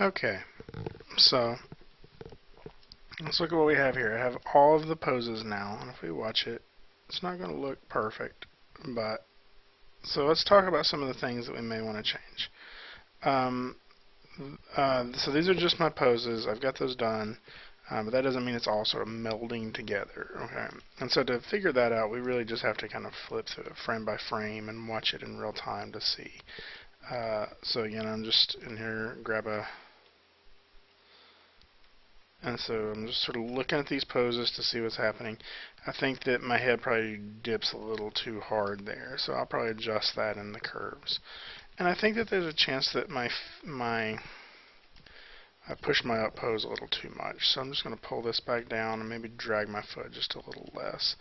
Okay, so let's look at what we have here. I have all of the poses now, and if we watch it, it's not going to look perfect, but so let's talk about some of the things that we may want to change. Um, so these are just my poses. I've got those done, but that doesn't mean it's all sort of melding together. Okay, and so to figure that out, we really just have to kind of flip through it frame by frame and watch it in real time to see. So again, I'm just in here, and so I'm just sort of looking at these poses to see what's happening. I think that my head probably dips a little too hard there, so I'll probably adjust that in the curves. And I think that there's a chance that I pushed my up pose a little too much, so I'm just going to pull this back down and maybe drag my foot just a little less.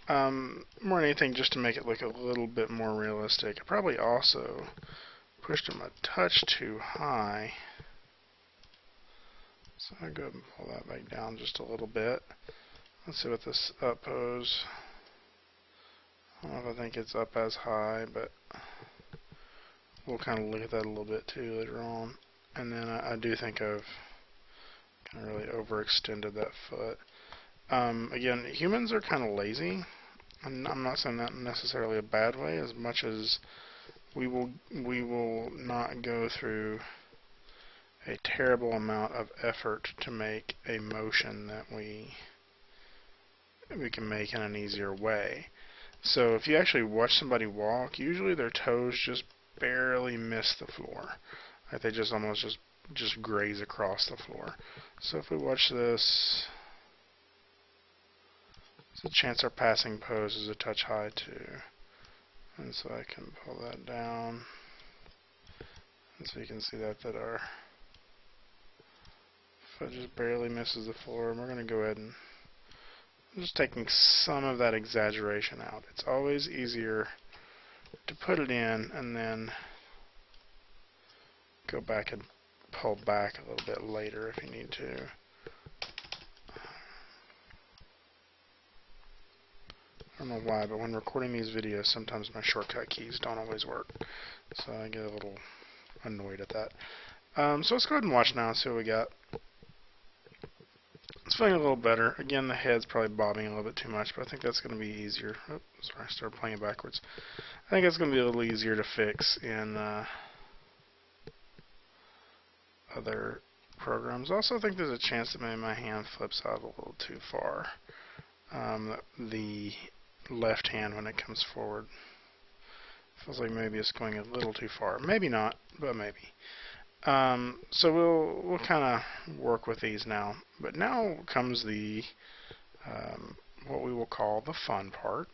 More than anything, just to make it look a little bit more realistic. I probably also pushed him a touch too high. So I'll go ahead and pull that back down just a little bit. Let's see what this up pose. I don't know if I think it's up as high, but we'll kind of look at that a little bit too later on. And then I do think I've kind of really overextended that foot. Again, humans are kind of lazy. And I'm not saying that necessarily a bad way, as much as we will not go through a terrible amount of effort to make a motion that we can make in an easier way. So if you actually watch somebody walk, usually their toes just barely miss the floor. Like they just almost just graze across the floor. So if we watch this, there's a chance our passing pose is a touch high too. And so I can pull that down. And so you can see that our foot just barely misses the floor. And we're going to go ahead and I'm just taking some of that exaggeration out. It's always easier to put it in and then go back and pull back a little bit later if you need to. I don't know why, but when recording these videos, sometimes my shortcut keys don't always work. So I get a little annoyed at that. So let's go ahead and watch now and see what we got. It's feeling a little better. Again, the head's probably bobbing a little bit too much, but I think that's going to be easier. Oh, sorry, I started playing it backwards. I think it's going to be a little easier to fix in other programs. I also think there's a chance that maybe my hand flips out a little too far. The left hand when it comes forward. Feels like maybe it's going a little too far. Maybe not, but maybe. So we'll kind of work with these now. But now comes the what we will call the fun part,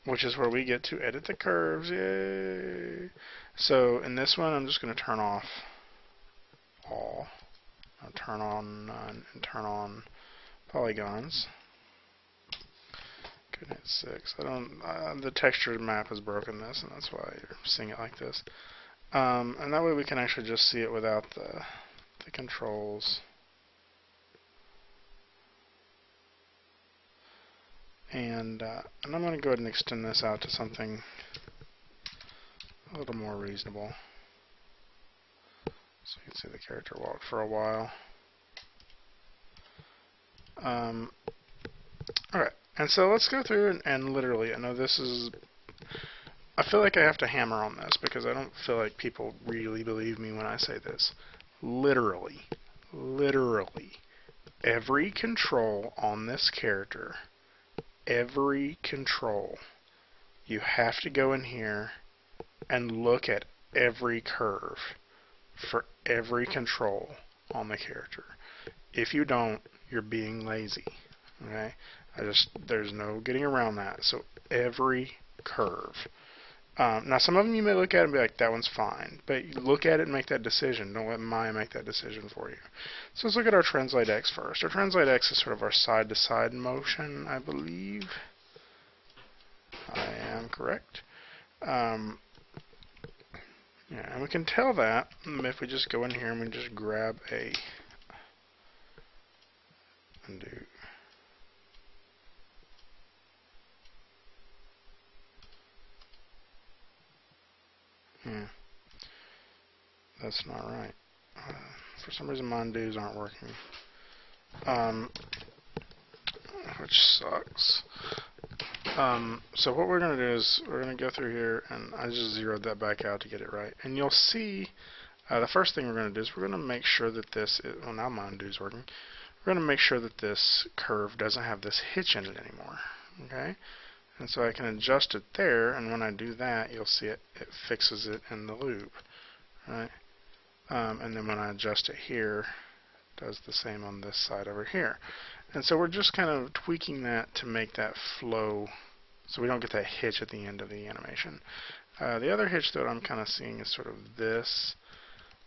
which is where we get to edit the curves. Yay! So in this one, I'm just going to turn off all. I'll turn on none and turn on polygons. Couldn't hit 6. I don't. The texture map has broken this, and that's why you're seeing it like this. And that way we can actually just see it without the controls. And I'm going to go ahead and extend this out to something a little more reasonable. So you can see the character walk for a while. Alright, and so let's go through and literally, I know this is, I feel like I have to hammer on this because I don't feel like people really believe me when I say this. Literally, every control on this character, every control, you have to go in here and look at every curve for every control on the character. If you don't, you're being lazy. Okay? There's no getting around that. So every curve. Now some of them you may look at and be like, that one's fine. But you look at it and make that decision. Don't let Maya make that decision for you. So let's look at our Translate X first. Our Translate X is sort of our side-to-side motion, I believe. I am correct. Yeah, and we can tell that if we just go in here and we just grab a undo. That's not right. For some reason, my undos aren't working, which sucks. So what we're going to do is we're going to go through here, and I just zeroed that back out to get it right. And you'll see the first thing we're going to do is we're going to make sure that this is, well, now my undo is working. We're going to make sure that this curve doesn't have this hitch in it anymore. Okay? And so I can adjust it there, and when I do that, you'll see it fixes it in the loop. Right? And then when I adjust it here, it does the same on this side over here. And so we're just kind of tweaking that to make that flow so we don't get that hitch at the end of the animation. The other hitch that I'm kind of seeing is sort of this,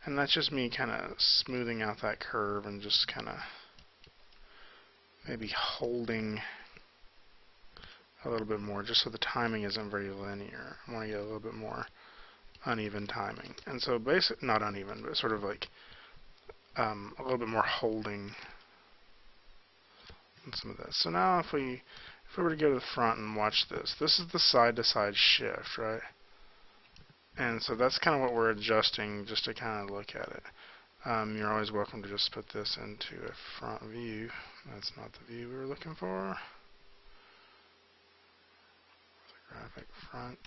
and that's just me kind of smoothing out that curve and just kind of maybe holding a little bit more just so the timing isn't very linear. I want to get a little bit more uneven timing. And so basically, not uneven, but sort of like a little bit more holding in some of this. So now if we were to go to the front and watch this, this is the side-to-side shift, right? And so that's kind of what we're adjusting just to kind of look at it. You're always welcome to just put this into a front view. That's not the view we were looking for. The graphic front.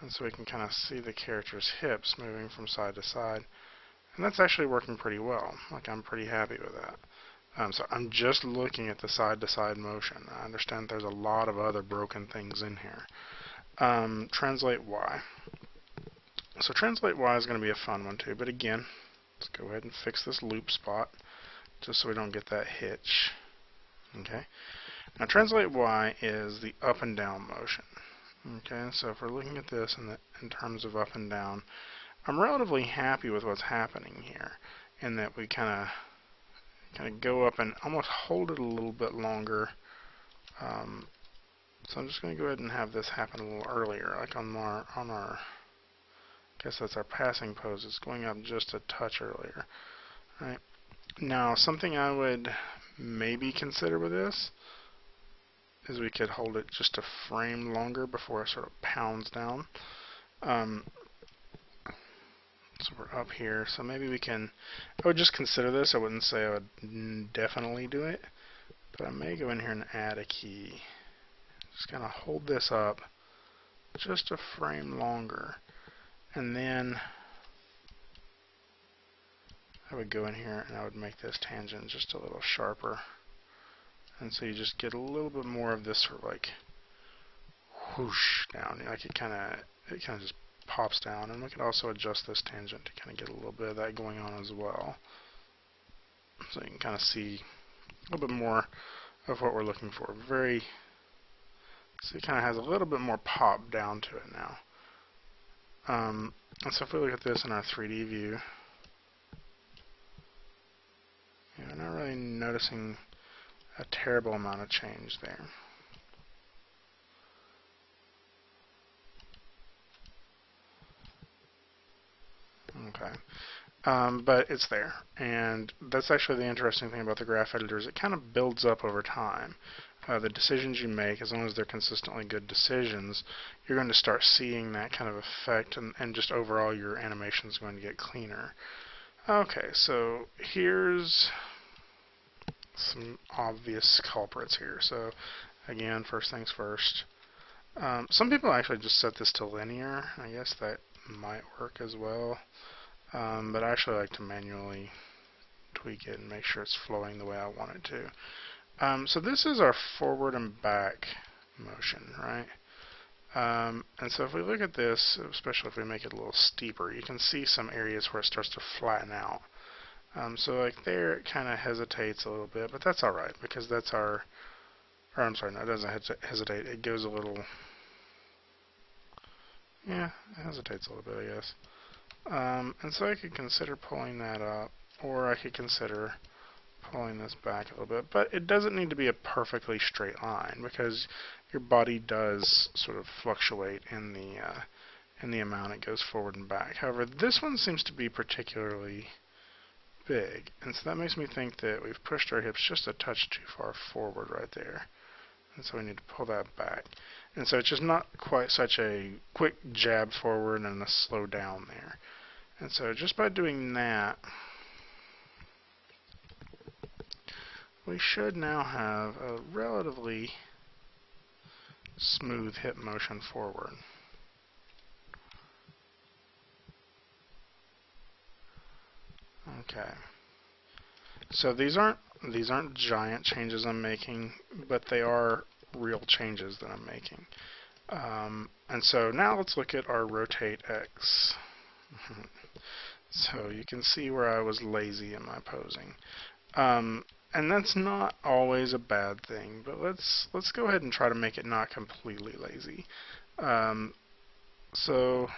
And so we can kind of see the character's hips moving from side to side. And that's actually working pretty well. Like, I'm pretty happy with that. So I'm just looking at the side-to-side motion. I understand there's a lot of other broken things in here. Translate Y. So translate Y is going to be a fun one too, but again, let's go ahead and fix this loop spot just so we don't get that hitch. Okay. Now translate Y is the up and down motion. Okay, so if we're looking at this in terms of up and down, I'm relatively happy with what's happening here, in that we kind of go up and almost hold it a little bit longer. So I'm just going to go ahead and have this happen a little earlier, like on our I guess that's our passing pose. It's going up just a touch earlier. Right. Now, something I would maybe consider with this is we could hold it just a frame longer before it sort of pounds down. So we're up here, so maybe we can, I would just consider this. I wouldn't say I would definitely do it, but I may go in here and add a key. Just kind of hold this up just a frame longer, and then I would go in here and I would make this tangent just a little sharper, and so you just get a little bit more of this sort of like whoosh down, like it kind of just pops down. And we could also adjust this tangent to kind of get a little bit of that going on as well, so you can kind of see a little bit more of what we're looking for. So it kind of has a little bit more pop down to it now. And so if we look at this in our 3D view, I'm not really noticing a terrible amount of change there. Okay. But it's there, and that's actually the interesting thing about the graph editor is it kind of builds up over time. The decisions you make, as long as they're consistently good decisions, you're going to start seeing that kind of effect, and just overall your animation is going to get cleaner. Okay, so here's some obvious culprits here. So again, first things first. Some people actually just set this to linear. I guess that might work as well. But I actually like to manually tweak it and make sure it's flowing the way I want it to. So this is our forward and back motion, right? And so if we look at this, especially if we make it a little steeper, you can see some areas where it starts to flatten out. So like there, it kind of hesitates a little bit, but that's all right because that's our, or I'm sorry, no, it doesn't hesitate. It goes a little, yeah, it hesitates a little bit, I guess. And so I could consider pulling that up, or I could consider pulling this back a little bit, but it doesn't need to be a perfectly straight line because your body does sort of fluctuate in the amount it goes forward and back. However, this one seems to be particularly big, and so that makes me think that we've pushed our hips just a touch too far forward right there, and so we need to pull that back. And so it's just not quite such a quick jab forward and a slow down there. And so just by doing that, we should now have a relatively smooth hip motion forward. Okay. So these aren't giant changes I'm making, but they are real changes that I'm making. And so now let's look at our rotate X. So you can see where I was lazy in my posing. And that's not always a bad thing, but let's go ahead and try to make it not completely lazy. So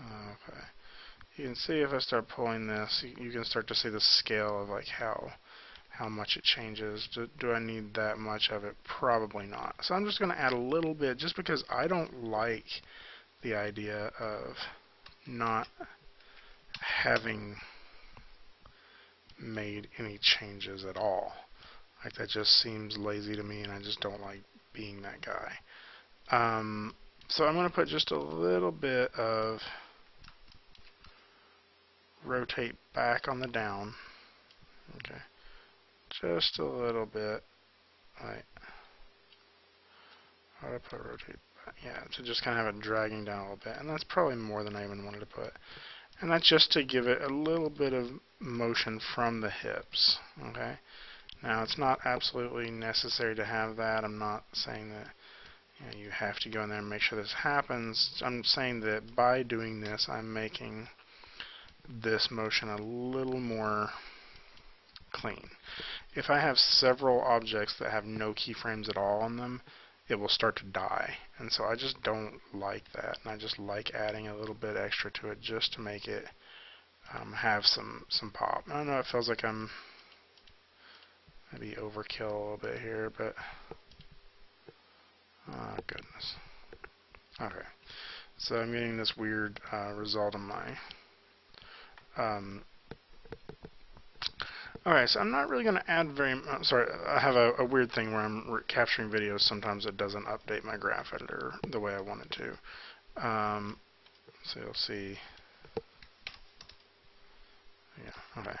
okay, you can see if I start pulling this, you can start to see the scale of like how much it changes. Do I need that much of it? Probably not. So I'm just going to add a little bit just because I don't like the idea of not having made any changes at all. Like, that just seems lazy to me, and I just don't like being that guy. So I'm going to put just a little bit of rotate back on the down. Okay. Just a little bit. Right. How do I put rotate back? Yeah, to just kind of have it dragging down a little bit. And that's probably more than I even wanted to put. And that's just to give it a little bit of motion from the hips. Okay. Now, it's not absolutely necessary to have that. I'm not saying that you have to go in there and make sure this happens. I'm saying that by doing this, I'm making this motion a little more clean. If I have several objects that have no keyframes at all on them, it will start to die. And so I just don't like that. And I just like adding a little bit extra to it just to make it have some pop. I know it feels like I'm maybe overkill a little bit here, but oh goodness. Okay, so I'm getting this weird result on my okay, so I'm not really going to add very much. Sorry, I have a weird thing where I'm capturing videos. Sometimes it doesn't update my graph editor the way I want it to. So you'll see. Yeah, okay.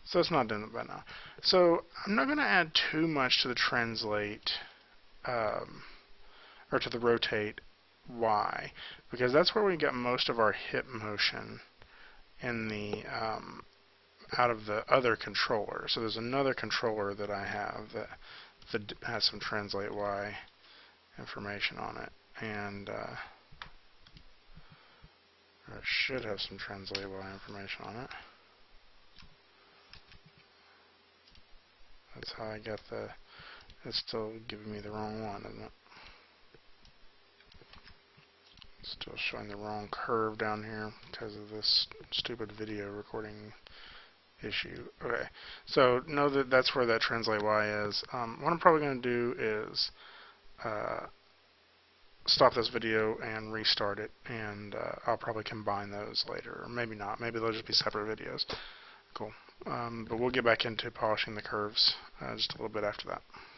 So it's not doing it by now. So I'm not going to add too much to the translate or to the rotate Y, because that's where we get most of our hip motion in the out of the other controller. So there's another controller that I have that has some translate Y information on it, and or should have some translate Y information on it. That's how I got the. It's still giving me the wrong one, isn't it? Still showing the wrong curve down here because of this stupid video recording issue. Okay, so know that that's where that translate Y is. What I'm probably going to do is stop this video and restart it, and I'll probably combine those later, or maybe not. Maybe they'll just be separate videos. Cool. But we'll get back into polishing the curves just a little bit after that.